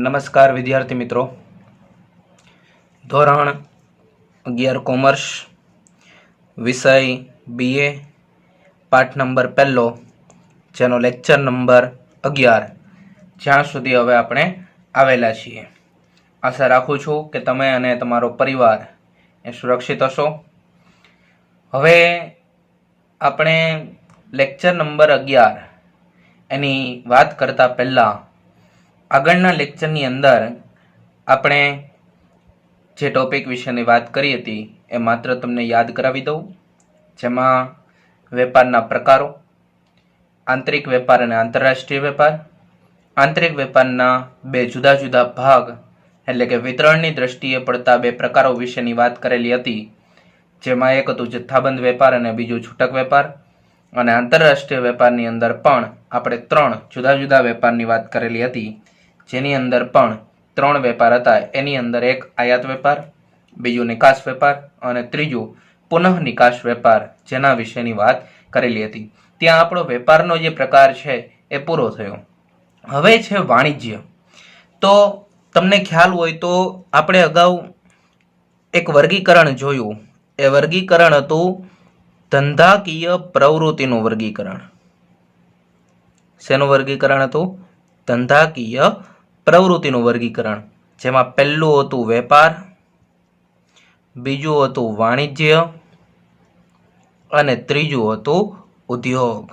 નમસ્કાર વિદ્યાર્થી મિત્રો, ધોરણ 11 કોમર્સ, વિષય BA, પાઠ નંબર 1, જેનો લેક્ચર નંબર 11, જ્યાં સુધી હવે આપણે આવેલા છીએ. આશા રાખું છું કે તમે અને તમારો પરિવાર એ સુરક્ષિત હશો. હવે આપણે લેક્ચર નંબર 11 એની વાત કરતા પહેલાં આગળના લેક્ચરની અંદર આપણે જે ટોપિક વિશેની વાત કરી હતી એ માત્ર તમને યાદ કરાવી દઉં, જેમાં વેપારના પ્રકારો, આંતરિક વેપાર અને આંતરરાષ્ટ્રીય વેપાર, આંતરિક વેપારના બે જુદા જુદા ભાગ એટલે કે વિતરણની દ્રષ્ટિએ પડતા બે પ્રકારો વિશેની વાત કરેલી હતી, જેમાં એક હતું જથ્થાબંધ વેપાર અને બીજું છૂટક વેપાર. અને આંતરરાષ્ટ્રીય વેપારની અંદર પણ આપણે 3 જુદા જુદા વેપારની વાત કરેલી હતી, જેની અંદર પણ 3 વેપાર હતા. એની અંદર એક આયાત વેપાર, બીજું નિકાસ વેપાર અને ત્રીજું પુનઃ નિકાસ વેપાર, જેના વિશેની વાત કરેલી હતી. ત્યાં આપણો વેપારનો જે પ્રકાર છે એ પૂરો થયો. હવે છે વાણિજ્ય. તો તમને ખ્યાલ હોય તો આપણે અગાઉ એક વર્ગીકરણ જોયું. એ વર્ગીકરણ હતું ધંધાકીય પ્રવૃત્તિનું વર્ગીકરણ. શેનું વર્ગીકરણ હતું? ધંધાકીય પ્રવૃત્તિનું વર્ગીકરણ, જેમાં પહેલું હતું વેપાર, બીજું હતું વાણિજ્ય અને ત્રીજું હતું ઉદ્યોગ.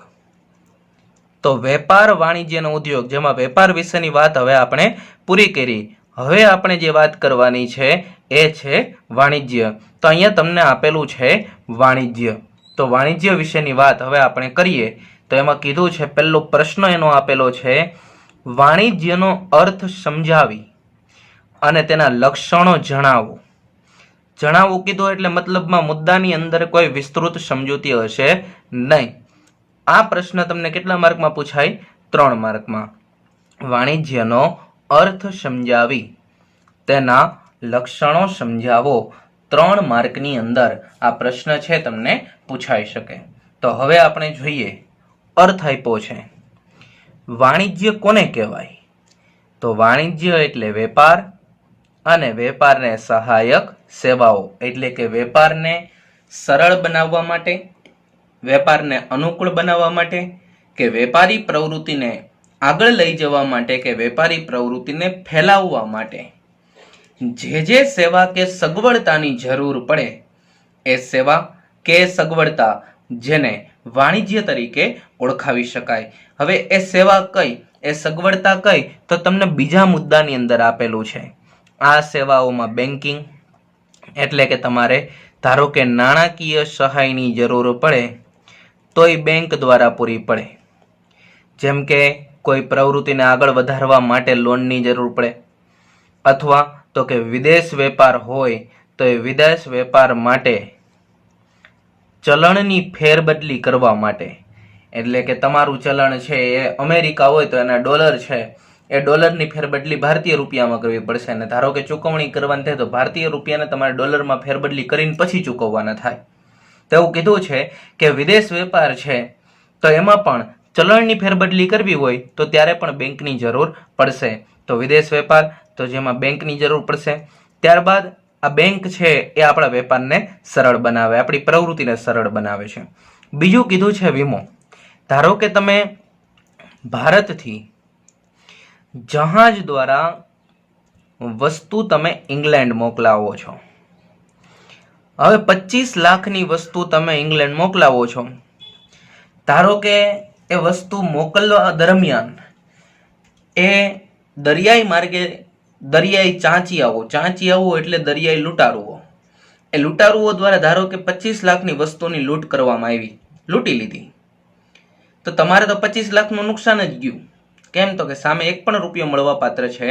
તો વેપાર, વાણિજ્ય અને ઉદ્યોગ, જેમાં વેપાર વિશેની વાત હવે આપણે પૂરી કરી. હવે આપણે જે વાત કરવાની છે એ છે વાણિજ્ય. તો અહીંયા તમને આપેલું છે વાણિજ્ય. તો વાણિજ્ય વિશેની વાત હવે આપણે કરીએ. તો એમાં કીધું છે, પહેલો પ્રશ્ન એનો આપેલો છે, વાણિજ્યનો અર્થ સમજાવી અને તેના લક્ષણો જણાવો. જણાવવું કીધું એટલે મતલબમાં મુદ્દાની અંદર કોઈ વિસ્તૃત સમજૂતી હશે નહીં. આ પ્રશ્ન તમને કેટલા માર્કમાં પૂછાય? 3 માર્કમાં. વાણિજ્યનો અર્થ સમજાવી તેના લક્ષણો સમજાવો. 3 માર્કની અંદર આ પ્રશ્ન છે તમને પૂછાઈ શકે. તો હવે આપણે જોઈએ. અર્થ આપ્યો છે. વાણિજ્ય કોને કહેવાય? તો વાણિજ્ય એટલે વેપાર અને વેપારને સહાયક સેવાઓ, એટલે કે વેપારને સરળ બનાવવા માટે, વેપારને અનુકૂળ બનાવવા માટે, કે વેપારી પ્રવૃત્તિને આગળ લઈ જવા માટે, કે વેપારી પ્રવૃત્તિને ફેલાવવા માટે જે સેવા કે સગવડતાની જરૂર પડે એ સેવા કે સગવડતા જેને વાણિજ્ય તરીકે ઓળખાવી શકાય. હવે એ સેવા કઈ, એ સગવડતા કઈ, તો તમને બીજા મુદ્દાની અંદર આપેલું છે. આ સેવાઓમાં બેન્કિંગ એટલે કે તમારે ધારો કે નાણાકીય સહાયની જરૂર પડે તો એ બેંક દ્વારા પૂરી પડે. જેમ કે કોઈ પ્રવૃત્તિને આગળ વધારવા માટે લોનની જરૂર પડે, અથવા તો કે વિદેશ વેપાર હોય તો એ વિદેશ વેપાર માટે ચલણની ફેરબદલી કરવા માટે, એટલે કે તમારું ચલણ છે એ અમેરિકા હોય તો એના ડોલર છે, એ ડોલરની ફેરબદલી ભારતીય રૂપિયામાં કરવી પડશે. અને ધારો કે ચૂકવણી કરવાની થાય તો ભારતીય રૂપિયાને તમારે ડોલરમાં ફેરબદલી કરીને પછી ચૂકવવાના થાય. તો એવું કીધું છે કે વિદેશ વેપાર છે તો એમાં પણ ચલણની ફેરબદલી કરવી હોય તો ત્યારે પણ બેંકની જરૂર પડશે. તો વિદેશ વેપાર તો જેમાં બેંકની જરૂર પડશે. ત્યારબાદ આ બેંક છે એ આપણા વેપારને સરળ બનાવે, આપણી પ્રવૃત્તિને સરળ બનાવે છે. બીજું કીધું છે વીમો. ધારો કે તમે ભારતથી જહાજ દ્વારા વસ્તુ તમે ઇંગ્લેન્ડ મોકલાવો છો. હવે 25 લાખની વસ્તુ તમે ઇંગ્લેન્ડ મોકલાવો છો. ધારો કે એ વસ્તુ મોકલવા દરમિયાન એ દરિયાઈ માર્ગે, દરિયાઈ ચાંચિયાઓ એટલે દરિયાઈ લૂંટારુઓ, એ લૂંટારુઓ દ્વારા ધારો કે 25 લાખની વસ્તુની લૂંટ કરવામાં આવી, લૂંટી લીધી, તો તમારે તો 25 લાખનું નુકસાન જ ગયું. કેમ? તો કે સામે એક પણ રૂપિયો મળવા પાત્ર છે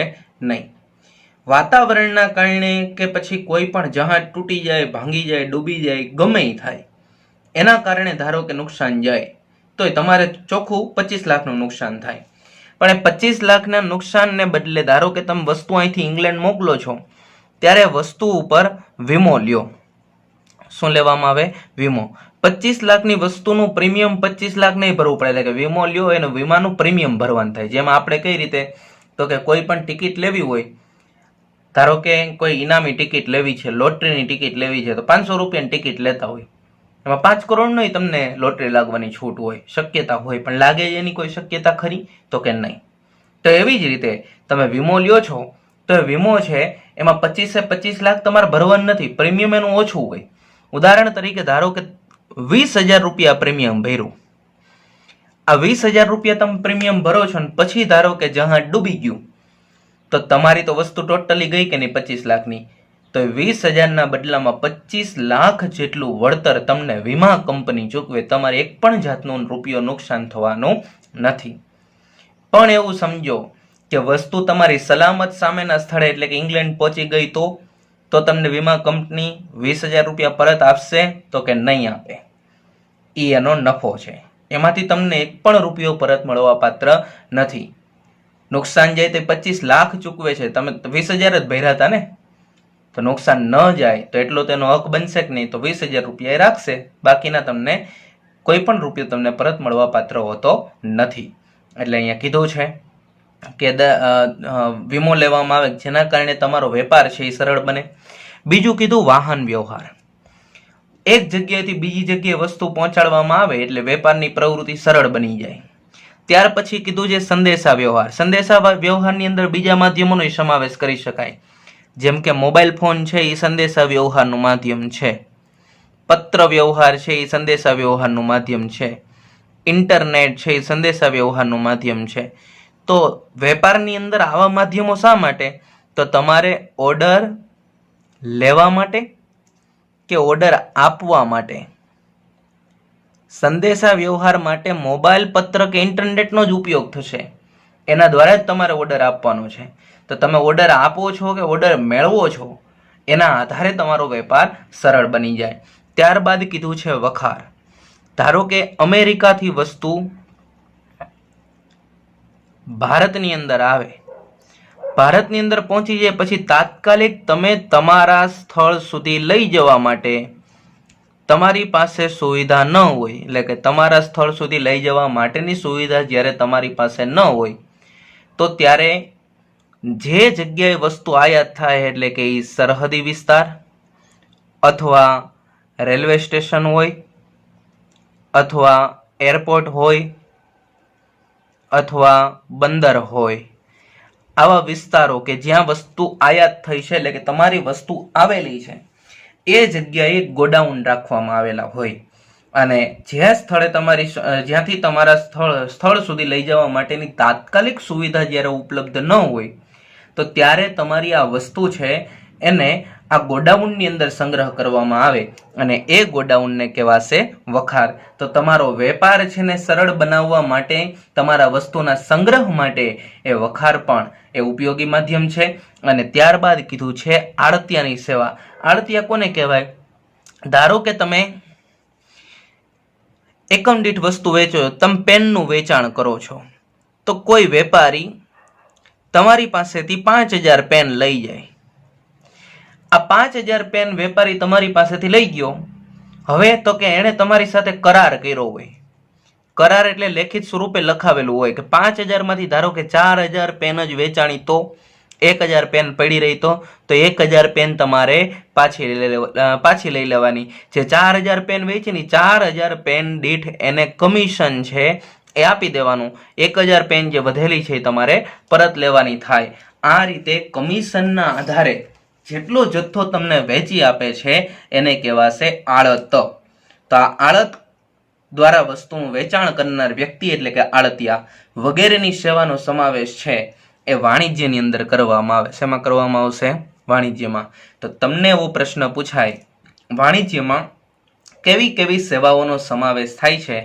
નહીં. વાતાવરણના કારણે કે પછી કોઈ પણ જહાજ તૂટી જાય, ભાંગી જાય, ડૂબી જાય, ગમે એ થાય, એના કારણે ધારો કે નુકસાન જાય તો તમારે ચોખ્ખું 25 લાખનું નુકસાન થાય. પણ એ 25 લાખના નુકસાનને બદલે ધારો કે તમે વસ્તુ અહીંથી ઇંગ્લેન્ડ મોકલો છો ત્યારે વસ્તુ ઉપર વીમો લ્યો. શું લેવામાં આવે? વીમો. 25 લાખની વસ્તુનું પ્રીમિયમ 25 લાખ નહીં ભરવું પડે, એટલે કે વીમો લ્યો એનું વીમાનું પ્રીમિયમ ભરવાનું થાય. જેમાં આપણે કઈ રીતે તો કે કોઈ પણ ટિકિટ લેવી હોય, ધારો કે કોઈ ઇનામી ટિકિટ લેવી છે, લોટરીની ટિકિટ લેવી છે, તો 500 રૂપિયાની ટિકિટ લેતા હોય, એમાં 5 કરોડની તમને લોટરી લાગવાની છૂટ હોય, શક્યતા હોય, પણ લાગે એની કોઈ શક્યતા ખરી? તો કે નહીં. તો એવી જ રીતે તમે વીમો લ્યો છો, તો એ વીમો છે એમાં 25 લાખ તમારે ભરવાનું નથી, પ્રીમિયમ એનું ઓછું હોય. ઉદાહરણ તરીકે ધારો કે 20,000 રૂપિયા પ્રીમિયમ ભર્યું. આ 20,000 રૂપિયા તમે પ્રીમિયમ ભરો છો ને પછી ધારો કે જહાજ ડૂબી ગયું, તો તમારી તો વસ્તુ ટોટલી ગઈ કે નહીં 25 લાખની, તો 20,000ના બદલામાં 25 લાખ જેટલું વળતર તમને વીમા કંપની ચૂકવે. તમારે એક પણ જાતનું રૂપિયો નુકસાન થવાનું નથી. પણ એવું સમજો કે વસ્તુ તમારી સલામત સામેના સ્થળે એટલે કે ઇંગ્લેન્ડ પહોંચી ગઈ તો તમને વીમા કંપની 20,000 રૂપિયા પરત આપશે? તો કે નહીં આપે. એ એનો નફો છે, એમાંથી તમને એક પણ રૂપિયો પરત મળવા પાત્ર નથી. નુકસાન જાય તે 25 લાખ ચૂકવે છે, તમે 20,000 જ ભર્યા હતા ને, તો નુકસાન ન જાય તો એટલો તેનો હક બનશે કે નહીં? તો 20,000 રૂપિયા એ રાખશે, બાકીના તમને કોઈ પણ રૂપિયો તમને પરત મળવા પાત્ર હોતો નથી. એટલે અહીંયા કીધું છે કે વીમો લેવામાં આવે જેના કારણે તમારો વેપાર છે એ સરળ બને. બીજું કીધું વાહન વ્યવહાર. એક જગ્યાએથી બીજી જગ્યાએ વસ્તુ પહોંચાડવામાં આવે એટલે વેપારની પ્રવૃત્તિ સરળ બની જાય. ત્યાર પછી કીધું છે સંદેશા વ્યવહાર. સંદેશા વ્યવહારની અંદર બીજા માધ્યમોનો સમાવેશ કરી શકાય, જેમ કે મોબાઈલ ફોન છે એ સંદેશા વ્યવહારનું માધ્યમ છે, પત્ર વ્યવહાર છે એ સંદેશા વ્યવહારનું માધ્યમ છે, ઇન્ટરનેટ છે એ સંદેશા વ્યવહારનું માધ્યમ છે. તો વેપારની અંદર આવા માધ્યમો શા માટે? તો તમારે ઓર્ડર લેવા માટે કે ઓર્ડર આપવા માટે. સંદેશા વ્યવહાર માટે મોબાઈલ, પત્ર કે ઇન્ટરનેટનો જ ઉપયોગ થશે, એના દ્વારા જ તમારે ઓર્ડર આપવાનો છે. તો તમે ઓર્ડર આપો છો કે ઓર્ડર મેળવો છો એના આધારે તમારો વેપાર સરળ બની જાય. ત્યારબાદ કીધું છે વખાર. ધારો કે અમેરિકાથી વસ્તુ ભારતની અંદર આવે, ભારતની અંદર પહોંચી જાય પછી તાત્કાલિક તમે તમારા સ્થળ સુધી લઈ જવા માટે તમારી પાસે સુવિધા ન હોય, એટલે કે તમારા સ્થળ સુધી લઈ જવા માટેની સુવિધા જ્યારે તમારી પાસે ન હોય, તો ત્યારે જે જગ્યાએ વસ્તુ આયાત થાય એટલે કે એ સરહદી વિસ્તાર અથવા રેલવે સ્ટેશન હોય અથવા એરપોર્ટ હોય અથવા બંદર હોય, આવા વિસ્તારો કે જ્યાં વસ્તુ આયાત થઈ છે એટલે કે તમારી વસ્તુ આવેલી છે એ જગ્યાએ ગોડાઉન રાખવામાં આવેલા હોય, અને જે સ્થળે જ્યાંથી તમારા સ્થળ સુધી લઈ જવા માટેની તાત્કાલિક સુવિધા જ્યારે ઉપલબ્ધ ન હોય, તો ત્યારે તમારી આ વસ્તુ છે એને આ ગોડાઉનની અંદર સંગ્રહ કરવામાં આવે અને એ ગોડાઉનને કહેવાશે વખાર. તો તમારો વેપાર છે ને સરળ બનાવવા માટે, તમારા વસ્તુના સંગ્રહ માટે એ વખાર પણ એ ઉપયોગી માધ્યમ છે. અને ત્યારબાદ કીધું છે આડતિયાની સેવા. આડતિયા કોને કહેવાય? ધારો કે તમે એકમ દીઠ વસ્તુ વેચો, તમે પેનનું વેચાણ કરો છો, તો કોઈ વેપારી તમારી પાસેથી 5,000 પેન લઈ જાય. આ 5,000 પેન વેપારી તમારી પાસેથી લઈ ગયો. હવે તો કે એણે તમારી સાથે કરાર કર્યો હોય. કરાર એટલે લેખિત સ્વરૂપે લખાવેલું હોય કે 5,000 માંથી ધારો કે 4,000 પેન જ વેચાણી, તો 1,000 પેન પડી રહી તો 1,000 પેન તમારે પાછી લઈ લેવાની. જે 4,000 પેન વેચી ને 4,000 પેન દીઠ એને કમિશન છે એ આપી દેવાનું. 1,000 પેન જે વધેલી છે તમારે પરત લેવાની થાય. આ રીતે કમિશનના આધારે જેટલો જથ્થો તમને વેચી આપે છે એને કહેવાશે આડત. તો આ આડત દ્વારા વસ્તુનું વેચાણ કરનાર વ્યક્તિ એટલે કે આડતિયા વગેરેની સેવાનો સમાવેશ છે એ વાણિજ્યની અંદર કરવામાં આવે. શેમાં કરવામાં આવશે? વાણિજ્યમાં. તો તમને એવો પ્રશ્ન પૂછાય વાણિજ્યમાં કેવી કેવી સેવાઓનો સમાવેશ થાય છે,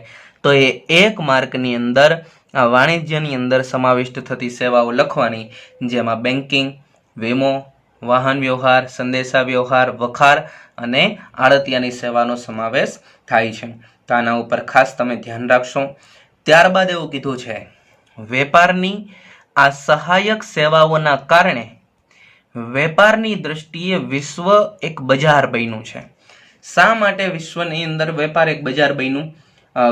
તો એ 1 માર્કની અંદર આ વાણિજ્યની અંદર સમાવિષ્ટ થતી સેવાઓ લખવાની, જેમાં બેન્કિંગ, વીમો, વાહન વ્યવહાર, સંદેશા વ્યવહાર, વખાર અને આડતિયાની સેવાનો સમાવેશ થાય છે. તો આના ઉપર ખાસ તમે ધ્યાન રાખશો. ત્યારબાદ એવું કીધું છે વેપારની આ સહાયક સેવાઓના કારણે વેપારની દ્રષ્ટિએ વિશ્વ એક બજાર બન્યું છે. શા માટે વિશ્વની અંદર વેપાર એક બજાર બન્યું?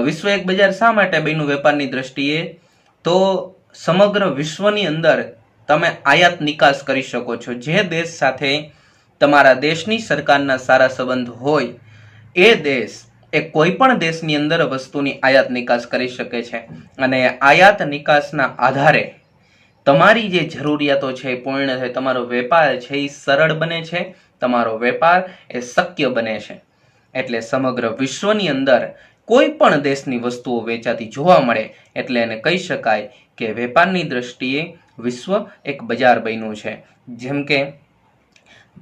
વિશ્વ એક બજાર શા માટે બન્યું વેપારની દ્રષ્ટિએ? તો સમગ્ર વિશ્વની અંદર તમે આયાત નિકાસ કરી શકો છો. જે દેશ સાથે તમારા દેશની સરકારના સારા સંબંધ હોય એ દેશ એ કોઈ પણ દેશની અંદર વસ્તુની આયાત નિકાસ કરી શકે છે અને આયાત નિકાસના આધારે તમારી જે જરૂરિયાતો છે એ પૂર્ણ થાય, તમારો વેપાર છે એ સરળ બને છે, તમારો વેપાર એ શક્ય બને છે. એટલે સમગ્ર વિશ્વની અંદર કોઈ પણ દેશની વસ્તુઓ વેચાતી જોવા મળે એટલે એને કહી શકાય કે વેપારની દ્રષ્ટિએ વિશ્વ એક બજાર બન્યું છે. જેમ કે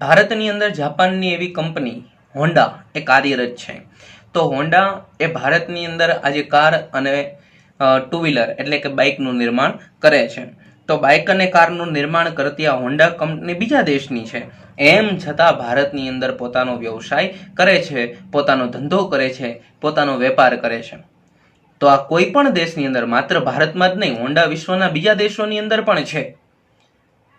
ભારતની અંદર જાપાનની એવી કંપની હોન્ડા એ કાર્યરત છે. તો હોન્ડા એ ભારતની અંદર આજે કાર અને ટુ વ્હીલર એટલે કે બાઇકનું નિર્માણ કરે છે. તો બાઇક અને કારનું નિર્માણ કરતી આ હોન્ડા કંપની બીજા દેશની છે, એમ છતાં ભારતની અંદર પોતાનો વ્યવસાય કરે છે, પોતાનો ધંધો કરે છે, પોતાનો વેપાર કરે છે. તો આ કોઈ પણ દેશની અંદર, માત્ર ભારતમાં જ નહીં, હોન્ડા વિશ્વના બીજા દેશોની અંદર પણ છે.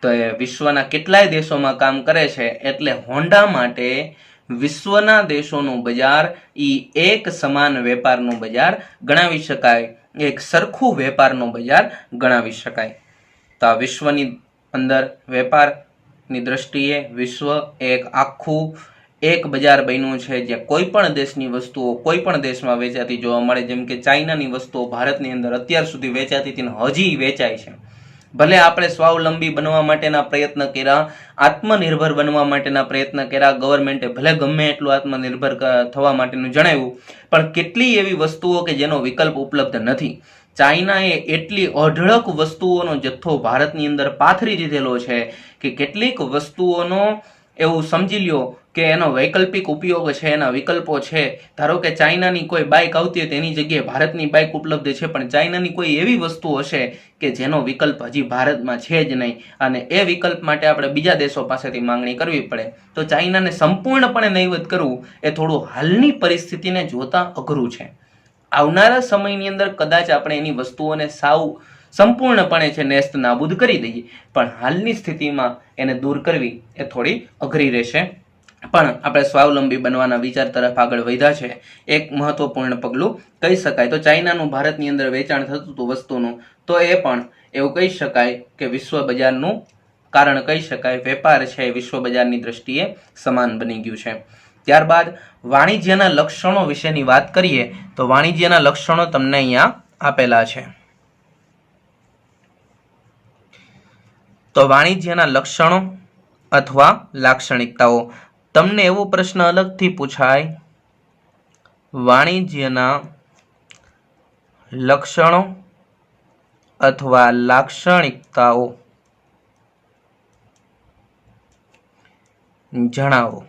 તો એ વિશ્વના કેટલાય દેશોમાં કામ કરે છે. એટલે હોન્ડા માટે વિશ્વના દેશોનું બજાર એ એક સમાન વેપારનું બજાર ગણાવી શકાય, એક સરખું વેપારનું બજાર ગણાવી શકાય. તો આ વિશ્વની અંદર વેપારની દ્રષ્ટિએ વિશ્વ એક આખું એક બજાર બન્યું છે, જ્યાં કોઈ પણ દેશની વસ્તુઓ કોઈ પણ દેશમાં વેચાતી જોવા મળે. જેમ કે ચાઇનાની વસ્તુઓ ભારતની અંદર અત્યાર સુધી વેચાતી હતી ને હજી વેચાય છે. ભલે આપણે સ્વાવલંબી બનવા માટેના પ્રયત્ન કર્યા, આત્મનિર્ભર બનવા માટેના પ્રયત્ન કર્યા, ગવર્મેન્ટે ભલે ગમે એટલું આત્મનિર્ભર થવા માટેનું જણાવ્યું, પણ કેટલી એવી વસ્તુઓ કે જેનો વિકલ્પ ઉપલબ્ધ નથી. ચાઇનાએ એટલી અઢળક વસ્તુઓનો જથ્થો ભારતની અંદર પાથરી દીધેલો છે કે કેટલીક વસ્તુઓનો એવું સમજી લ્યો કે એનો વૈકલ્પિક ઉપયોગ છે, એના વિકલ્પો છે. ધારો કે ચાઇનાની કોઈ બાઇક આવતી હોય તેની જગ્યાએ ભારતની બાઇક ઉપલબ્ધ છે, પણ ચાઇનાની કોઈ એવી વસ્તુ હશે કે જેનો વિકલ્પ હજી ભારતમાં છે જ નહીં, અને એ વિકલ્પ માટે આપણે બીજા દેશો પાસેથી માંગણી કરવી પડે. તો ચાઇનાને સંપૂર્ણપણે નહીવત કરવું એ થોડું હાલની પરિસ્થિતિને જોતા અઘરું છે. આવનારા સમયની અંદર કદાચ આપણે એની વસ્તુઓને સાવ સંપૂર્ણપણે છે નેસ્ત નાબૂદ કરી દઈએ, પણ હાલની સ્થિતિમાં એને દૂર કરવી એ થોડી અઘરી રહેશે. પણ આપણે સ્વાવલંબી બનવાના વિચાર તરફ આગળ વધ્યા છે, એક મહત્વપૂર્ણ પગલું કહી શકાય. તો ચાઇનાનું ભારતની અંદર વેચાણ થતું હતું વસ્તુનું, તો એ પણ એવું કહી શકાય કે વિશ્વ બજારનું કારણ કહી શકાય. વેપાર છે વિશ્વ બજારની દ્રષ્ટિએ સમાન બની ગયું છે. ત્યારબાદ વાણિજ્યના લક્ષણો વિશેની વાત કરીએ તો વાણિજ્યના લક્ષણો તમને અહીંયા આપેલા છે. તો વાણિજ્યના લક્ષણો અથવા લાક્ષણિકતાઓ. તમને એવો પ્રશ્ન અલગથી પૂછાય, વાણિજ્યના લક્ષણો અથવા લાક્ષણિકતાઓ જણાવો.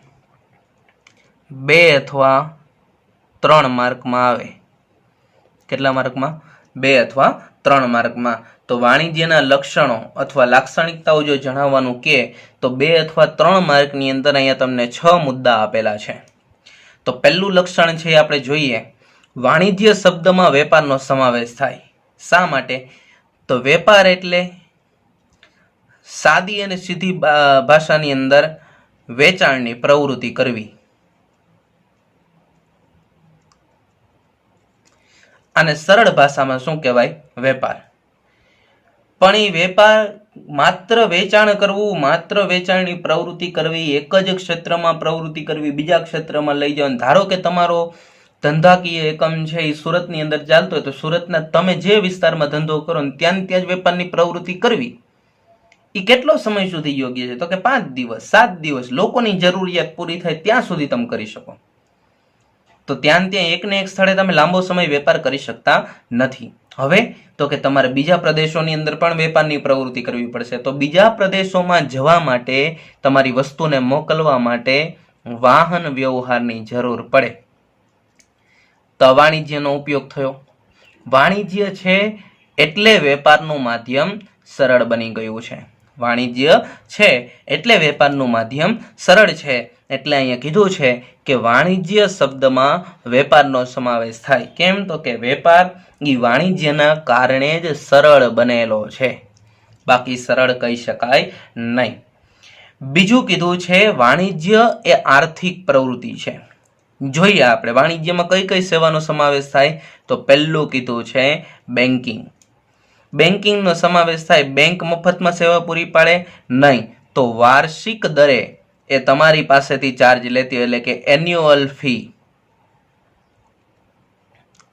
2 અથવા 3 માર્કમાં આવે. કેટલા માર્કમાં? 2 અથવા 3 માર્કમાં. તો વાણિજ્યના લક્ષણો અથવા લાક્ષણિકતાઓ જો જણાવવાનું કે તો 2 અથવા 3 માર્કની અંદર અહીંયા તમને 6 મુદ્દા આપેલા છે. તો પહેલું લક્ષણ છે આપણે જોઈએ, વાણિજ્ય શબ્દમાં વેપારનો સમાવેશ થાય. શા માટે? તો વેપાર એટલે સાદી અને સીધી ભાષાની અંદર વેચાણની પ્રવૃત્તિ કરવી. અને સરળ ભાષામાં શું કહેવાય? વેપાર. પણ એ વેપાર માત્ર વેચાણ કરવું, માત્ર વેચાણની પ્રવૃત્તિ કરવી, એક જ ક્ષેત્રમાં પ્રવૃત્તિ કરવી, બીજા ક્ષેત્રમાં લઈ જવાનું. ધારો કે તમારો ધંધાકીય એકમ છે એ સુરતની અંદર ચાલતો હોય, તો સુરતના તમે જે વિસ્તારમાં ધંધો કરો ને ત્યાં જ વેપારની પ્રવૃત્તિ કરવી, એ કેટલો સમય સુધી યોગ્ય છે? તો કે 5 દિવસ 7 દિવસ, લોકોની જરૂરિયાત પૂરી થાય ત્યાં સુધી તમે કરી શકો. તો ત્યાં એકને એક સ્થળે તમે લાંબો સમય વેપાર કરી શકતા નથી. હવે તો કે તમારે બીજા પ્રદેશોની અંદર પણ વેપારની પ્રવૃત્તિ કરવી પડશે. તો બીજા પ્રદેશોમાં જવા માટે, તમારી વસ્તુને મોકલવા માટે વાહન વ્યવહારની જરૂર પડે. તો વાણિજ્યનો ઉપયોગ થયો. વાણિજ્ય છે એટલે વેપારનું માધ્યમ સરળ બની ગયું છે. વાણિજ્ય છે એટલે વેપારનું માધ્યમ સરળ છે. એટલે અહીંયા કીધું છે કે વાણિજ્ય શબ્દમાં વેપારનો સમાવેશ થાય. કેમ? તો કે વેપાર એ વાણિજ્યના કારણે જ સરળ બનેલો છે, બાકી સરળ કહી શકાય નહીં. બીજું કીધું છે વાણિજ્ય એ આર્થિક પ્રવૃત્તિ છે. જોઈએ આપણે વાણિજ્યમાં કઈ કઈ સેવાનો સમાવેશ થાય. તો પહેલું કીધું છે બેન્કિંગ. બેન્કિંગનો સમાવેશ થાય, બેંક મફતમાં સેવા પૂરી પાડે નહીં. તો વાર્ષિક દરે એ તમારી પાસેથી ચાર્જ લેતી હોય, એટલે કે એન્યુઅલ ફી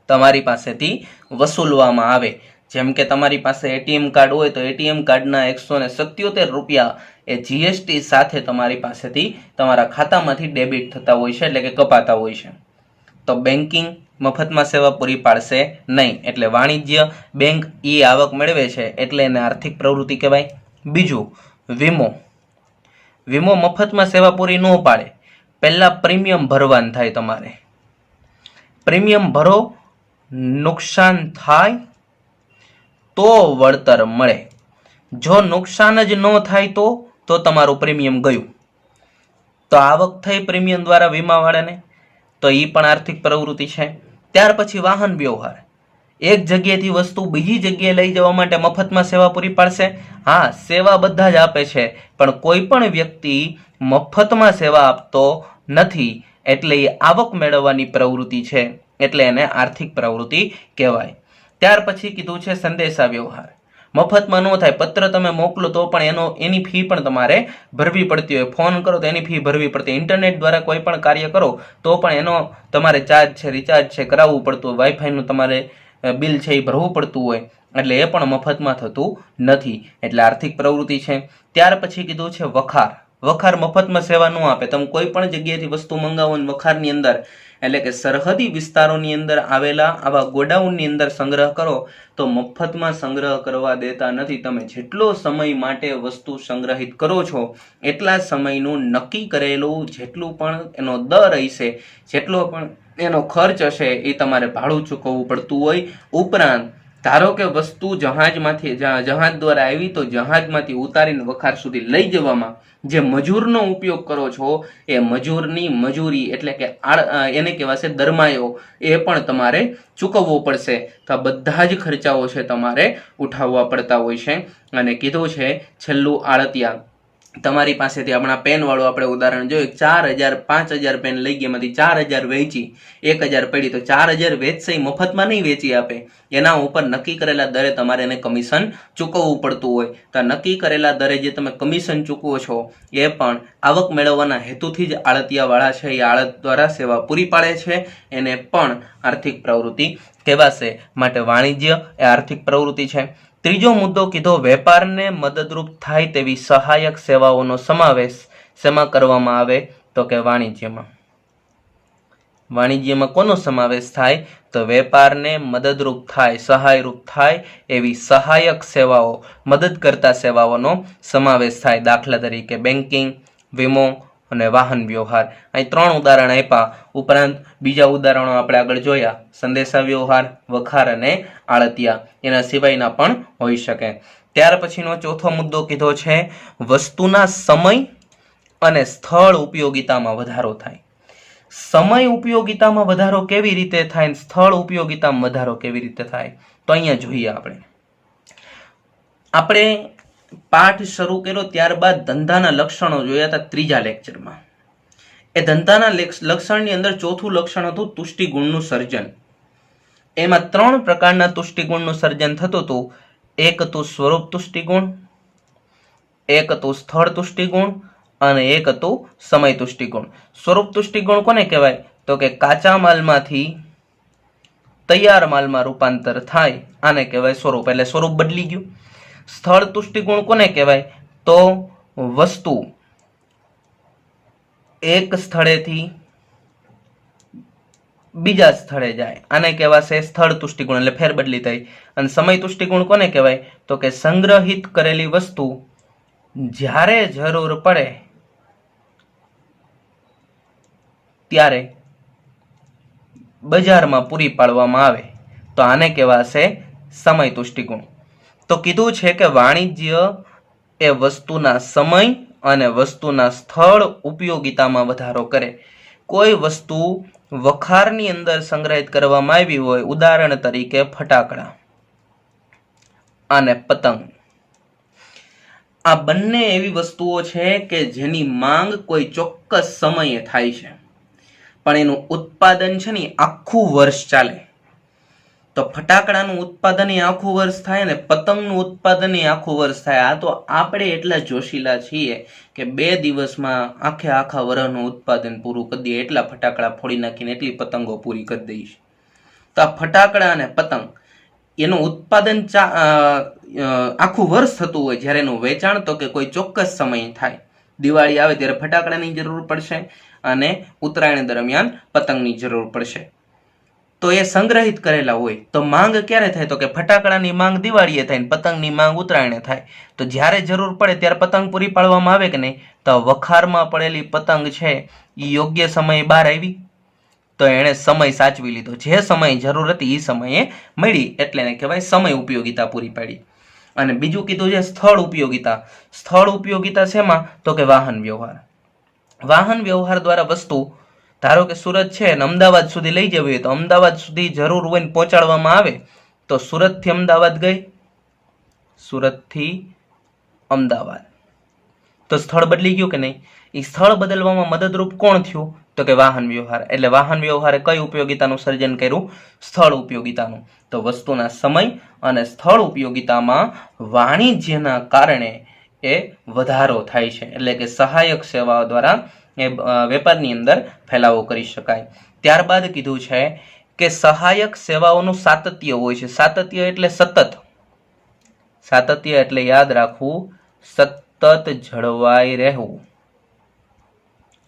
તમારી પાસેથી વસૂલવામાં આવે. જેમ કે તમારી પાસે એટીએમ કાર્ડ હોય તો એટીએમ કાર્ડના 177 રૂપિયા એ જીએસટી સાથે તમારી પાસેથી તમારા ખાતામાંથી ડેબિટ થતા હોય છે, એટલે કે કપાતા હોય છે. તો બેન્કિંગ મફતમાં સેવા પૂરી પાડશે નહીં. એટલે વાણિજ્ય બેંક આવક મેળવે છે એટલે એને આર્થિક પ્રવૃત્તિ કહેવાય. બીજું, વીમો. વીમો મફતમાં સેવા પૂરી ન પાડે. પહેલા પ્રીમિયમ ભરવાનું થાય. તમારે પ્રીમિયમ ભરો, નુકસાન થાય તો વળતર મળે. જો નુકસાન જ ન થાય તો તમારું પ્રીમિયમ ગયું. તો આવક થઈ પ્રીમિયમ દ્વારા વીમાવાળાને, તો એ પણ આર્થિક પ્રવૃત્તિ છે. ત્યાર પછી વાહન વ્યવહાર. એક જગ્યાએથી વસ્તુ બીજી જગ્યાએ લઈ જવા માટે મફતમાં સેવા પૂરી પાડશે. હા, સેવા બધા જ આપે છે, પણ કોઈ પણ વ્યક્તિ મફતમાં સેવા આપતો નથી, એટલે એ આવક મેળવવાની પ્રવૃત્તિ છે, એટલે એને આર્થિક પ્રવૃત્તિ કહેવાય. ત્યાર પછી કીધું છે સંદેશા વ્યવહાર. મફતમાં ન થાય. પત્ર તમે મોકલો તો પણ એની ફી પણ તમારે ભરવી પડતી હોય. ફોન કરો તો એની ફી ભરવી પડતી. ઇન્ટરનેટ દ્વારા કોઈ પણ કાર્ય કરો તો પણ એનો તમારે ચાર્જ છે, રિચાર્જ છે કરાવવું પડતું હોય. વાઈફાઈનું તમારે બિલ છે એ ભરવું પડતું હોય. એટલે એ પણ મફતમાં થતું નથી. એટલે આર્થિક પ્રવૃત્તિ છે. ત્યાર પછી કીધું છે વખાર. વખાર મફતમાં સેવા ન આપે. તમે કોઈ પણ જગ્યાએથી વસ્તુ મંગાવો અને વખારની અંદર, એટલે કે સરહદી વિસ્તારોની અંદર આવેલા આવા ગોડાઉનની અંદર સંગ્રહ કરો તો મફતમાં સંગ્રહ કરવા દેતા નથી. તમે જેટલો સમય માટે વસ્તુ સંગ્રહિત કરો છો એટલા સમયનું નક્કી કરેલું જેટલું પણ એનો દર હશે, જેટલો પણ એનો ખર્ચ હશે એ તમારે ભાડું ચૂકવવું પડતું હોય. ઉપરાંત ધારો કે વસ્તુ જહાજ દ્વારા આવી તો જહાજમાંથી ઉતારીને વખાર સુધી લઈ જવામાં જે મજૂરનો ઉપયોગ કરો છો એ મજૂરની મજૂરી, એટલે કે એને કહેવાશે દરમાયો, એ પણ તમારે ચૂકવવો પડશે. તો આ બધા જ ખર્ચાઓ છે તમારે ઉઠાવવા પડતા હોય છે. અને કીધું છે છેલ્લું આળતિયા. તમારી પાસેથી આપણા પેન વાળું આપણે ઉદાહરણ જોયું. 4000 5000 પેન લઈ ગયા, એમાંથી 4000 વેચી, 1000 પડી, તો 4000 વેચશે, મફતમાં નહીં વેચી આપે. એના ઉપર નક્કી કરેલા દરે તમારે એને કમિશન ચૂકવવું પડતું હોય. તો નક્કી કરેલા દરે જે તમે કમિશન ચૂકવો છો એ પણ આવક મેળવવાના હેતુથી જ આળતિયાવાળા છે એ આળત દ્વારા સેવા પૂરી પાડે છે. એને પણ આર્થિક પ્રવૃત્તિ કહેવાશે. માટે વાણિજ્ય એ આર્થિક પ્રવૃત્તિ છે. ત્રીજો મુદ્દો કીધો વેપારને મદદરૂપ થાય તેવી સહાયક સેવાઓનો સમાવેશ શેમાં કરવામાં આવે? તો કે વાણિજ્યમાં. વાણિજ્યમાં કોનો સમાવેશ થાય? તો વેપારને મદદરૂપ થાય, સહાયરૂપ થાય એવી સહાયક સેવાઓ, મદદ કરતા સેવાઓનો સમાવેશ થાય. દાખલા તરીકે બેન્કિંગ, વીમો અને વાહન વ્યવહાર. અહીં 3 ઉદાહરણ આપ્યા. ઉપરાંત બીજા ઉદાહરણો આપણે આગળ જોયા. સંદેશા વ્યવહાર, વખાર અને આળતિયા. એના સિવાયના પણ હોઈ શકે. ત્યાર પછીનો ચોથો મુદ્દો કીધો છે વસ્તુના સમય અને સ્થળ ઉપયોગિતામાં વધારો થાય. સમય ઉપયોગિતામાં વધારો કેવી રીતે થાય, સ્થળ ઉપયોગિતામાં વધારો કેવી રીતે થાય? તો અહીંયા જોઈએ આપણે પાઠ શરૂ કર્યો ત્યારબાદ ધંધાના લક્ષણો જોયા હતા ત્રીજા લેક્ચરમાં. એ ધંધાના લક્ષણની અંદર ચોથું લક્ષણ હતું તુષ્ટિગુણનું સર્જન. એમાં 3 પ્રકારના તુષ્ટિગુણનું સર્જન થતું હતું. એક હતું સ્વરૂપ તુષ્ટિગુણ, એક હતું સ્થળ તુષ્ટિગુણ અને એક હતું સમય તુષ્ટિગુણ. સ્વરૂપ તુષ્ટિગુણ કોને કહેવાય? તો કે કાચા માલમાંથી તૈયાર માલમાં રૂપાંતર થાય, આને કહેવાય સ્વરૂપ, એટલે સ્વરૂપ બદલી ગયું. સ્થળ તુષ્ટિગુણ કોને કહેવાય? તો વસ્તુ એક સ્થળેથી બીજા સ્થળે જાય, આને કહેવાશે સ્થળ તુષ્ટિગુણ, એટલે ફેરબદલી થઈ. અને સમય તુષ્ટિગુણ કોને કહેવાય? તો કે સંગ્રહિત કરેલી વસ્તુ જ્યારે જરૂર પડે ત્યારે બજારમાં પૂરી પાડવામાં આવે, તો આને કહેવાશે સમય તુષ્ટિગુણ. તો કીધું છે કે વાણિજ્ય એ વસ્તુના સમય અને વસ્તુના સ્થળ ઉપયોગિતામાં વધારો કરે. કોઈ વસ્તુ વખારની અંદર સંગ્રહિત કરવામાં આવી હોય, ઉદાહરણ તરીકે ફટાકડા અને પતંગ, આ બંને એવી વસ્તુઓ છે કે જેની માંગ કોઈ ચોક્કસ સમયે થાય છે, પણ એનું ઉત્પાદન છે ને આખું વર્ષ ચાલે. તો ફટાકડાનું ઉત્પાદન આખું વર્ષ થાય ને પતંગનું ઉત્પાદન આખું વર્ષ થાય. આ તો આપણે એટલા જોશીલા છીએ કે 2 દિવસમાં આખા વર્ષનું ઉત્પાદન પૂરું કરી દઈએ, એટલા ફટાકડા ફોડી નાખીને એટલી પતંગો પૂરી કરી દઈશ. તો આ ફટાકડા અને પતંગ એનું ઉત્પાદન આખું વર્ષ થતું હોય, જ્યારે એનું વેચાણ તો કે કોઈ ચોક્કસ સમય થાય. દિવાળી આવે ત્યારે ફટાકડાની જરૂર પડશે અને ઉત્તરાયણ દરમિયાન પતંગની જરૂર પડશે. તો એ સંગ્રહિત કરેલા હોય તો માંગ ક્યારે થાય? તો કે ફટાકડાની માંગ દિવાળીએ થાય, પતંગની માંગ ઉત્તરાયણે થાય. તો જ્યારે જરૂર પડે ત્યારે પતંગ પૂરી પાડવામાં આવે કે નહીં? તો વખારમાં પડેલી પતંગ છે એ યોગ્ય સમયે બહાર આવી, તો એણે સમય સાચવી લીધો. જે સમયે જરૂર હતી એ સમયે મળી, એટલે એને કહેવાય સમય ઉપયોગિતા પૂરી પાડી. અને બીજું કીધું છે સ્થળ ઉપયોગિતા. સ્થળ ઉપયોગિતા શેમાં? તો કે વાહન વ્યવહાર. વાહન વ્યવહાર દ્વારા વસ્તુ, ધારો કે સુરત છે અને અમદાવાદ સુધી લઈ જવી હોય તો અમદાવાદ સુધી જરૂર હોય ને પહોંચાડવામાં આવે તો સુરતથી અમદાવાદ ગઈ, સુરતથી અમદાવાદ, તો સ્થળ બદલી ગયું કે નહીં? એ સ્થળ બદલવામાં મદદરૂપ કોણ થયું? તો કે વાહન વ્યવહાર. એટલે વાહન વ્યવહારે કઈ ઉપયોગિતાનું સર્જન કર્યું? સ્થળ ઉપયોગિતાનું. તો વસ્તુના સમય અને સ્થળ ઉપયોગિતામાં વાણિજ્યના કારણે એ વધારો થાય છે. એટલે કે સહાયક સેવાઓ દ્વારા એ વેપારની અંદર ફેલાવો કરી શકાય. ત્યારબાદ કીધું છે કે સહાયક સેવાઓનું સાતત્ય હોય છે. સાતત્ય એટલે સતત. સાતત્ય એટલે યાદ રાખવું, સતત જળવાઈ રહેવું.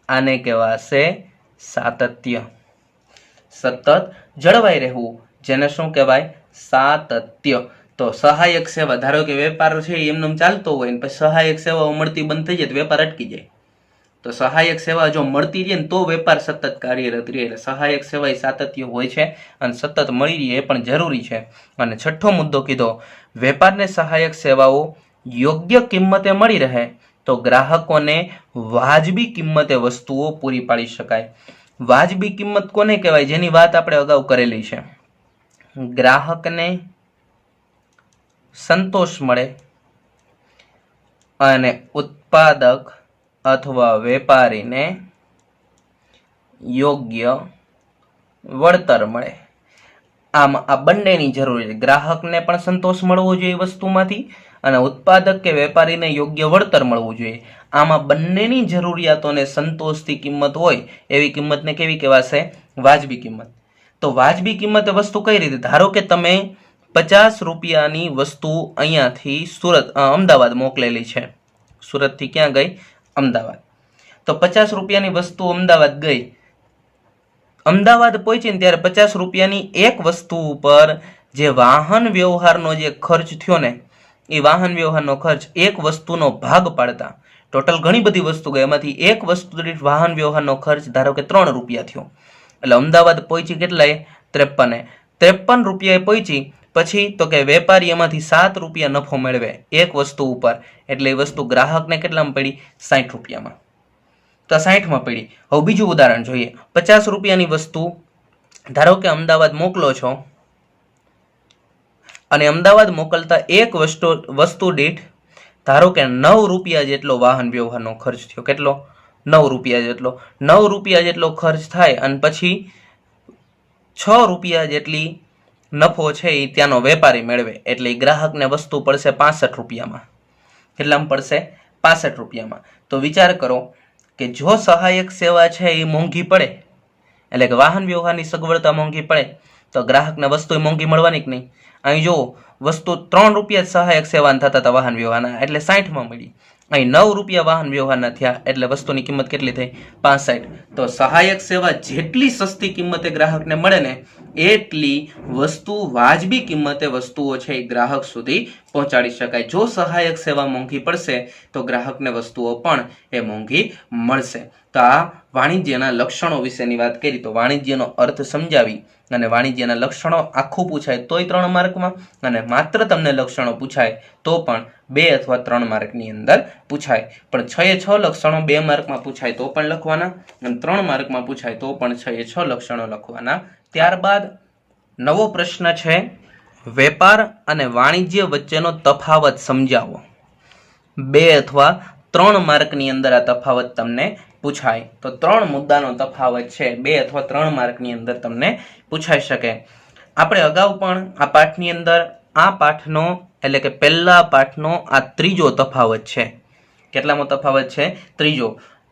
આને કહેવાશે સાતત્ય. સતત જળવાઈ રહેવું, જેને શું કહેવાય? સાતત્ય. તો સહાયક સેવા, ધારો કે વેપાર છે એમને ચાલતો હોય ને પછી સહાયક સેવાઓ મળતી બંધ થઈ જાય તો વેપાર અટકી જાય. તો સહાયક સેવા જો મળતી રહે ને તો વેપાર સતત કાર્યરત રહે. એટલે સહાયક સેવા એ સાતત્ય હોય છે અને સતત મળી રહે એ પણ જરૂરી છે. અને છઠ્ઠો મુદ્દો કીધો, વેપારને સહાયક સેવાઓ યોગ્ય કિંમતે મળી રહે તો ગ્રાહકોને વાજબી કિંમતે વસ્તુઓ પૂરી પાડી શકાય. વાજબી કિંમત કોને કહેવાય? જેની વાત આપણે અગાઉ કરેલી છે. ગ્રાહકને સંતોષ મળે અને ઉત્પાદક અથવા વેપારીને યોગ્ય વળતર મળે. આમ આ બંનેની જરૂર છે. ગ્રાહકને પણ સંતોષ મળવો જોઈએ વસ્તુમાંથી અને ઉત્પાદક કે વેપારીને યોગ્ય વળતર મળવું જોઈએ. આમાં બંનેની જરૂરિયાતોને સંતોષતી કિંમત હોય એવી કિંમતને કેવી કહેવાશે? વાજબી કિંમત. તો વાજબી કિંમતે વસ્તુ કઈ રીતે? ધારો કે તમે 50 રૂપિયાની વસ્તુ અહીંયાથી અમદાવાદ મોકલેલી છે. સુરતથી ક્યાં ગઈ? અમદાવાદ. તો 50 રૂપિયાની વસ્તુ અમદાવાદ ગઈ. અમદાવાદ પહોંચી ને ત્યારે 50 રૂપિયાની એક વસ્તુ ઉપર જે વાહન વ્યવહારનો જે ખર્ચ થયો ને, એ વાહન વ્યવહારનો ખર્ચ એક વસ્તુનો ભાગ પાડતા ટોટલ ઘણી બધી વસ્તુ ગઈ, એમાંથી એક વસ્તુ દીઠ વાહન વ્યવહારનો ખર્ચ ધારો કે 3 રૂપિયા થયો. એટલે અમદાવાદ પહોંચી કેટલાય? 53 રૂપિયાએ પહોંચી. પછી તો કે વેપારી એમાંથી 7 રૂપિયા નફો મેળવે એક વસ્તુ ઉપર, એટલે એ વસ્તુ ગ્રાહકને કેટલામાં પડી? 60 રૂપિયામાં. તો 60માં પડી. હવે બીજું ઉદાહરણ જોઈએ. 50 રૂપિયાની વસ્તુ ધારો કે અમદાવાદ મોકલો છો અને અમદાવાદ મોકલતા એક વસ્તુ દીઠ ધારો કે 9 રૂપિયા જેટલો વાહન વ્યવહારનો ખર્ચ થયો. કેટલો? 9 રૂપિયા જેટલો. 9 રૂપિયા જેટલો ખર્ચ થાય અને પછી 6 રૂપિયા જેટલી નફો છે એ ત્યાંનો વેપારી મેળવે, એટલે એ ગ્રાહકને વસ્તુ પડશે 65 રૂપિયામાં. કેટલામાં પડશે? 65 રૂપિયામાં. તો વિચાર કરો કે જો સહાયક સેવા છે એ મોંઘી પડે, એટલે કે વાહન વ્યવહારની સગવડતા મોંઘી પડે, તો ગ્રાહકને વસ્તુ મોંઘી મળવાની કે નહીં? અહીં જો વસ્તુ 3 રૂપિયા સહાયક સેવાના થતા હતા વાહન વ્યવહારના, એટલે 60માં મળી. અહીં 9 રૂપિયા વાહન વ્યવહારના થયા, એટલે વસ્તુની કિંમત કેટલી થઈ? 65. તો સહાયક સેવા જેટલી સસ્તી કિંમતે ગ્રાહકને મળે ને એટલી વસ્તુ વાજબી કિંમતે વસ્તુઓ છે એ ગ્રાહક સુધી પહોંચાડી શકાય. જો સહાયક સેવા મોંઘી પડશે તો ગ્રાહકને વસ્તુઓ પણ એ મોંઘી મળશે. તો આ વાણિજ્યના લક્ષણો વિશેની વાત કરી. તો વાણિજ્યનો અર્થ સમજાવી અને વાણિજ્યના લક્ષણો આખું પૂછાય તોય 3 માર્કમાં, અને માત્ર તમને લક્ષણો પૂછાય તો પણ 2 અથવા 3 માર્કની અંદર પૂછાય. પણ 6 લક્ષણો 2 માર્કમાં પૂછાય તો પણ લખવાના, અને 3 માર્કમાં પૂછાય તો પણ 6 લક્ષણો લખવાના. ત્યારબાદ નવો પ્રશ્ન છે, વેપાર અને વાણિજ્ય વચ્ચેનો તફાવત સમજાવો. 2 અથવા 3 માર્કની અંદર આ તફાવત તમને પૂછાય. તો 3 મુદ્દાનો તફાવત છે, 2 અથવા 3 માર્કની અંદર તમને પૂછાઈ શકે. આપણે અગાઉ પણ આ પાઠની અંદર આ પાઠનો એટલે કે પહેલા પાઠનો આ ત્રીજો તફાવત છે. કેટલામો તફાવત છે? ત્રીજો.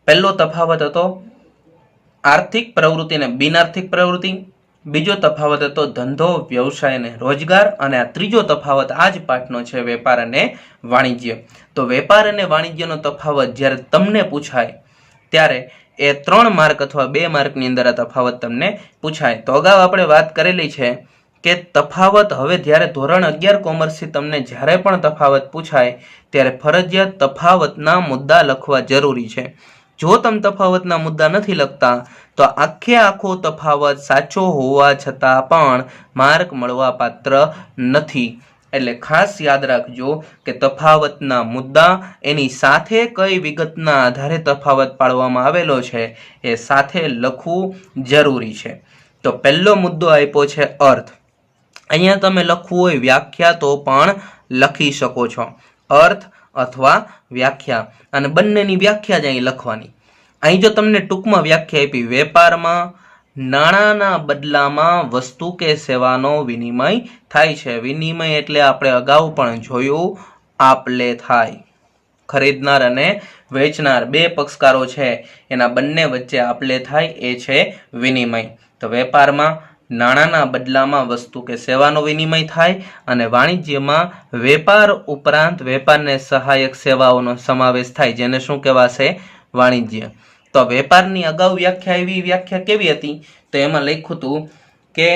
પહેલો તફાવત હતો આર્થિક પ્રવૃત્તિ અને બિનઆર્થિક પ્રવૃત્તિ. બીજો તફાવત હતો ધંધો, વ્યવસાય અને રોજગાર. અને આ ત્રીજો તફાવત આ જ પાઠનો છે વેપાર અને વાણિજ્ય. તો વેપાર અને વાણિજ્યનો તફાવત જ્યારે તમને પૂછાય ત્યારે એ 3 માર્ક અથવા 2 માર્કની અંદર આ તફાવત તમને પૂછાય. તો અગાઉ આપણે વાત કરેલી છે કે તફાવત હવે જ્યારે ધોરણ 11 કોમર્સથી તમને જ્યારે પણ તફાવત પૂછાય ત્યારે ફરજિયાત તફાવતના મુદ્દા લખવા જરૂરી છે. જો તમે તફાવતના મુદ્દા નથી લખતા તો આખો તફાવત સાચો હોવા છતાં પણ માર્ક મળવા પાત્ર નથી. એટલે ખાસ યાદ રાખજો કે તફાવતના મુદ્દા એની સાથે કઈ વિગતના આધારે તફાવત પાડવામાં આવેલો છે એ સાથે લખવું જરૂરી છે. તો પહેલો મુદ્દો આપ્યો છે અર્થ. અહીંયા તમે લખવું હોય વ્યાખ્યા તો પણ લખી શકો છો, અર્થ અથવા વ્યાખ્યા, અને બંનેની વ્યાખ્યા જ અહીં લખવાની. અહીં જો તમને ટૂંકમાં વ્યાખ્યા આપી, વેપારમાં નાણાંના બદલામાં વસ્તુ કે સેવાનો વિનિમય થાય છે. વિનિમય એટલે આપણે અગાઉ પણ જોયું, આપ-લે થાય. ખરીદનાર અને વેચનાર બે પક્ષકારો છે, એના બંને વચ્ચે આપ-લે થાય એ છે વિનિમય. તો વેપારમાં નાણાંના બદલામાં વસ્તુ કે સેવાનો વિનિમય થાય અને વાણિજ્યમાં વેપાર ઉપરાંત વેપારને સહાયક સેવાઓનો સમાવેશ થાય, જેને શું કહેવાશે? વાણિજ્ય. તો વેપારની અગાઉ વ્યાખ્યા એવી વ્યાખ્યા કેવી હતી? તો એમાં લખ્યું હતું કે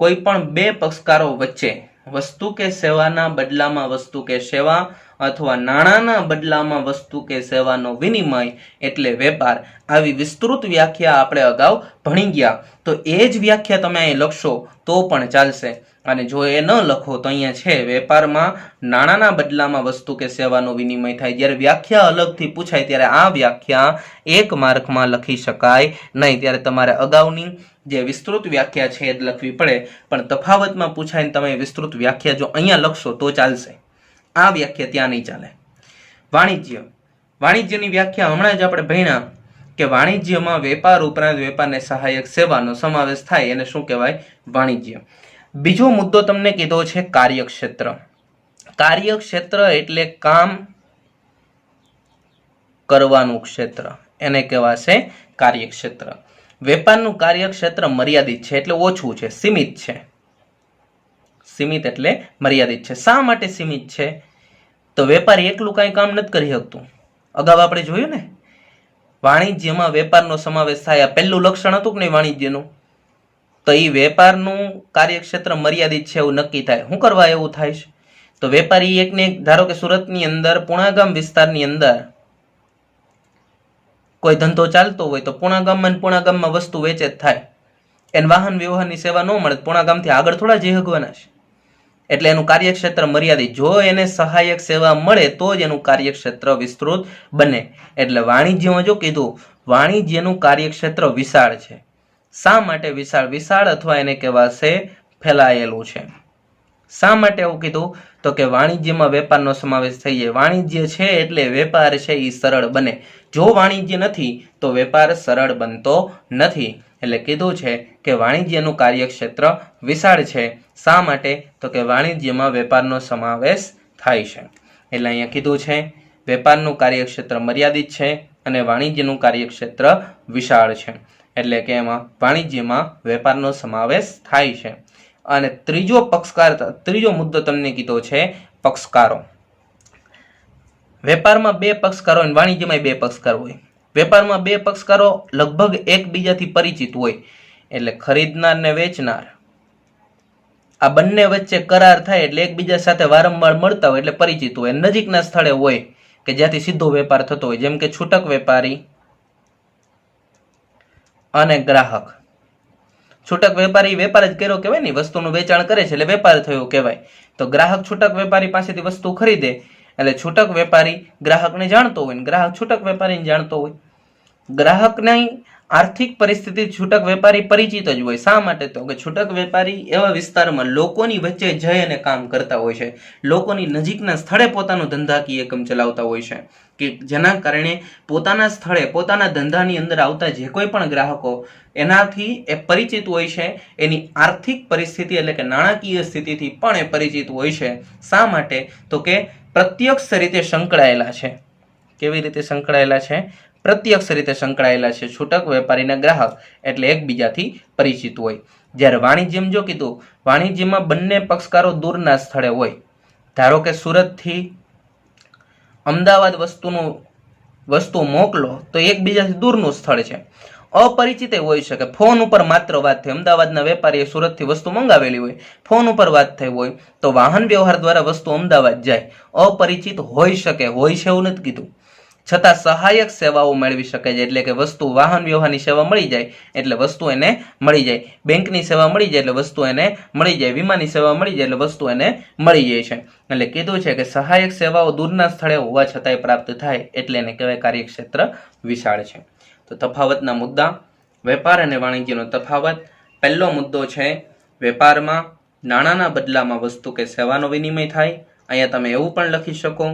કોઈ પણ બે પક્ષકારો વચ્ચે વસ્તુ કે સેવાના બદલામાં વસ્તુ કે સેવા અથવા નાણાંના બદલામાં વસ્તુ કે સેવાનો વિનિમય એટલે વેપાર. આવી વિસ્તૃત વ્યાખ્યા આપણે અગાઉ ભણી ગયા. તો એ જ વ્યાખ્યા તમે અહીં લખશો તો પણ ચાલશે. અને જો એ ન લખો તો અહીંયા છે વેપારમાં નાણાંના બદલામાં વસ્તુ કે સેવાનો વિનિમય થાય. જ્યારે વ્યાખ્યા અલગથી પૂછાય ત્યારે આ વ્યાખ્યા 1 માર્કમાં લખી શકાય નહીં. ત્યારે તમારે અગાઉની જે વિસ્તૃત વ્યાખ્યા છે એ જ લખવી પડે. પણ તફાવતમાં પૂછાય તમે વિસ્તૃત વ્યાખ્યા જો અહીંયા લખશો તો ચાલશે, આ વ્યાખ્યા ત્યાં નહીં ચાલે. વાણિજ્ય. વાણિજ્યની વ્યાખ્યા હમણાં જ આપણે ભણ્યા કે વાણિજ્યમાં વેપાર ઉપરાંત વેપારને સહાયક સેવાનો સમાવેશ થાય એને શું કહેવાય? વાણિજ્ય. બીજો મુદ્દો તમને કીધો છે કાર્યક્ષેત્ર. કાર્યક્ષેત્ર એટલે કામ કરવાનું ક્ષેત્ર, એને કહેવાશે કાર્યક્ષેત્ર. વેપારનું કાર્યક્ષેત્ર મર્યાદિત છે એટલે ઓછું છે, સીમિત છે. સીમિત એટલે મર્યાદિત છે. શા માટે સીમિત છે? તો વેપારી એકલું કાંઈ કામ નથી કરી શકતું. અગાઉ આપણે જોયું ને, વાણિજ્યમાં વેપારનો સમાવેશ થાય. આ પહેલું લક્ષણ હતું કે નહીં વાણિજ્યનું? તો એ વેપારનું કાર્યક્ષેત્ર મર્યાદિત છે એવું નક્કી થાય. શું કરવા એવું થાય છે? તો વેપારી એકને એક, ધારો કે સુરતની અંદર પુણાગામ વિસ્તારની અંદર કોઈ ધંધો ચાલતો હોય તો પુણાગામમાં વસ્તુ વેચે જ થાય. એને વાહન વ્યવહારની સેવા ન મળે, પુણાગામથી આગળ થોડા જઈ શકવાના છે. એટલે એનું કાર્યક્ષેત્ર મર્યાદિત. જો એને સહાયક સેવા મળે તો જ એનું કાર્યક્ષેત્ર વિસ્તૃત બને. એટલે વાણિજ્યમાં જો કીધું વાણિજ્યનું કાર્યક્ષેત્ર વિશાળ છે. શા માટે વિશાળ? વિશાળ અથવા એને કહેવાશે ફેલાયેલું છે. શા માટે એવું કીધું? તો કે વાણિજ્યમાં વેપારનો સમાવેશ થઈ જાય. વાણિજ્ય છે એટલે વેપાર છે એ સરળ બને. જો વાણિજ્ય નથી તો વેપાર સરળ બનતો નથી. એટલે કીધું છે કે વાણિજ્યનું કાર્યક્ષેત્ર વિશાળ છે. શા માટે? તો કે વાણિજ્યમાં વેપારનો સમાવેશ થાય છે. એટલે અહીંયા કીધું છે વેપારનું કાર્યક્ષેત્ર મર્યાદિત છે અને વાણિજ્યનું કાર્યક્ષેત્ર વિશાળ છે. એટલે કે એમાં વાણિજ્યમાં વેપારનો સમાવેશ થાય છે. અને ત્રીજો મુદ્દો તમને કીધો છે પક્ષકારો. વેપારમાં બે પક્ષકારો અને વાણિજ્યમાં બે પક્ષકારો હોય. વેપારમાં બે પક્ષકારો લગભગ એકબીજાથી પરિચિત હોય. એટલે ખરીદનાર ને વેચનાર, આ બંને વચ્ચે કરાર થાય એટલે એકબીજા સાથે વારંવાર મળતા હોય એટલે પરિચિત હોય. નજીકના સ્થળે હોય કે જ્યાંથી સીધો વેપાર થતો હોય. જેમ કે છૂટક વેપારી અને ગ્રાહક. છૂટક વેપારી વેપાર જ કર્યો કહેવાય ને, વસ્તુનું વેચાણ કરે છે એટલે વેપાર થયો કહેવાય. તો ગ્રાહક છૂટક વેપારી પાસેથી વસ્તુ ખરીદે એટલે છૂટક વેપારી ગ્રાહકને જાણતો હોય ને ગ્રાહક છૂટક વેપારીને જાણતો હોય. ગ્રાહકની આર્થિક પરિસ્થિતિ છૂટક વેપારી પરિચિત જ હોય. શા માટે? તો કે છૂટક વેપારી એવા વિસ્તારમાં લોકોની વચ્ચે જઈ અને કામ કરતા હોય છે, લોકોની નજીકના સ્થળે પોતાનો ધંધાકીય એકમ ચલાવતા હોય છે, કે જેના કારણે પોતાના સ્થળે પોતાના ધંધાની અંદર આવતા જે કોઈ પણ ગ્રાહકો એનાથી એ પરિચિત હોય છે, એની આર્થિક પરિસ્થિતિ એટલે કે નાણાકીય સ્થિતિથી પણ એ પરિચિત હોય છે. શા માટે? તો કે પ્રત્યક્ષ રીતે સંકળાયેલા છે. કેવી રીતે સંકળાયેલા છે? પ્રત્યક્ષ રીતે સંકળાયેલા છે. છૂટક વેપારીના ગ્રાહક એટલે એકબીજાથી પરિચિત હોય. જ્યારે વાણિજ્યમ જો કીધું, વાણિજ્યમાં બંને પક્ષકારો દૂરના સ્થળે હોય. ધારો કે સુરતથી અમદાવાદ વસ્તુ મોકલો તો એકબીજાથી દૂરનું સ્થળ છે, અપરિચિત હોઈ શકે. ફોન ઉપર માત્ર વાત થઈ, અમદાવાદના વેપારીએ સુરતથી વસ્તુ મંગાવેલી હોય, ફોન ઉપર વાત થઈ હોય તો વાહન વ્યવહાર દ્વારા વસ્તુ અમદાવાદ જાય, અપરિચિત હોઈ શકે. હોય છે એવું નથી કીધું, છતાં સહાયક સેવાઓ મેળવી શકે છે. એટલે કે વસ્તુ વાહન વ્યવહારની સેવા મળી જાય એટલે વસ્તુ એને મળી જાય, બેંકની સેવા મળી જાય એટલે વસ્તુ એને મળી જાય, વીમાની સેવા મળી જાય એટલે વસ્તુ એને મળી જાય છે. એટલે કીધું છે કે સહાયક સેવાઓ દૂરના સ્થળે હોવા છતાંય પ્રાપ્ત થાય એટલે એને કહેવાય કાર્યક્ષેત્ર વિશાળ છે. તો તફાવતના મુદ્દા, વેપાર અને વાણિજ્યનો તફાવત. પહેલો મુદ્દો છે વેપારમાં નાણાંના બદલામાં વસ્તુ કે સેવાનો વિનિમય થાય. અહીંયા તમે એવું પણ લખી શકો,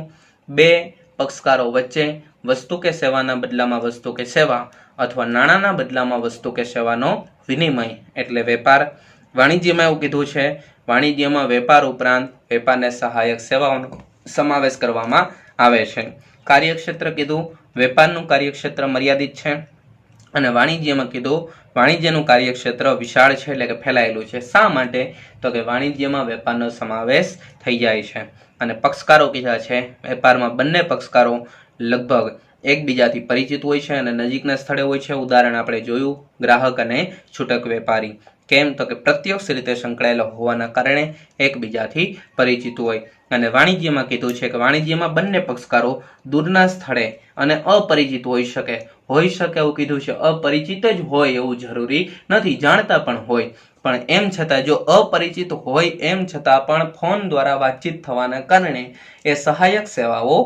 બે પક્ષકારો વચ્ચે વસ્તુ કે સેવાના બદલામાં વસ્તુ કે સેવા અથવા નાણાંના બદલામાં વસ્તુ કે સેવાનો વિનિમય એટલે વેપાર. વાણિજ્યમાં એવું કીધું છે, વાણિજ્યમાં વેપાર ઉપરાંત વેપારને સહાયક સેવાઓનો સમાવેશ કરવામાં આવે છે. કાર્યક્ષેત્ર કીધું, વેપારનું કાર્યક્ષેત્ર મર્યાદિત છે, અને વાણિજ્યમાં કીધું વાણિજ્યનું કાર્યક્ષેત્ર વિશાળ છે એટલે કે ફેલાયેલું છે. શા માટે? તો કે વાણિજ્યમાં વેપારનો સમાવેશ થઈ જાય છે. અને પક્ષકારો કીધા છે, વેપારમાં બંને પક્ષકારો લગભગ એકબીજાથી પરિચિત હોય છે અને નજીકના સ્થળે હોય છે. ઉદાહરણ આપણે જોયું, ગ્રાહક અને છૂટક વેપારી. કેમ? તો કે પ્રત્યક્ષ રીતે સંકળાયેલા હોવાના કારણે એકબીજાથી પરિચિત હોય. અને વાણિજ્યમાં કીધું છે કે વાણિજ્યમાં બંને પક્ષકારો દૂરના સ્થળે અને અપરિચિત હોઈ શકે. હોઈ શકે એવું કીધું છે, અપરિચિત જ હોય એવું જરૂરી નથી, જાણતા પણ હોય. પણ એમ છતાં જો અપરિચિત હોય એમ છતાં પણ ફોન દ્વારા વાતચીત થવાના કારણે એ સહાયક સેવાઓ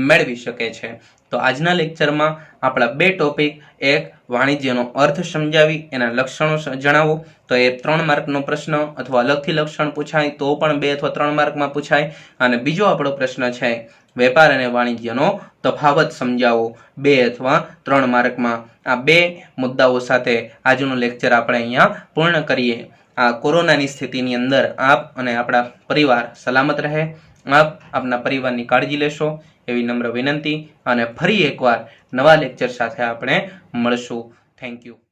મેળવી શકે છે. તો આજના લેક્ચરમાં આપણા બે ટોપિક, એક વાણિજ્યનો અર્થ સમજાવી એના લક્ષણો જણાવો તો એ 3 માર્કનો પ્રશ્ન અથવા અલગથી લક્ષણ પૂછાય તો પણ 2 અથવા 3 માર્કમાં પૂછાય. અને બીજો આપણો પ્રશ્ન છે વેપાર અને વાણિજ્યનો તફાવત સમજાવો, 2 અથવા 3 માર્કમાં. આ બે મુદ્દાઓ સાથે આજનું લેક્ચર આપણે અહીંયા પૂર્ણ કરીએ. આ કોરોનાની સ્થિતિની અંદર આપ અને આપણા પરિવાર સલામત રહે, આપ આપના પરિવારની કાળજી લેશો એવી નમ્ર વિનંતી. અને ફરી એકવાર નવા લેક્ચર સાથે આપણે મળશું. Thank you.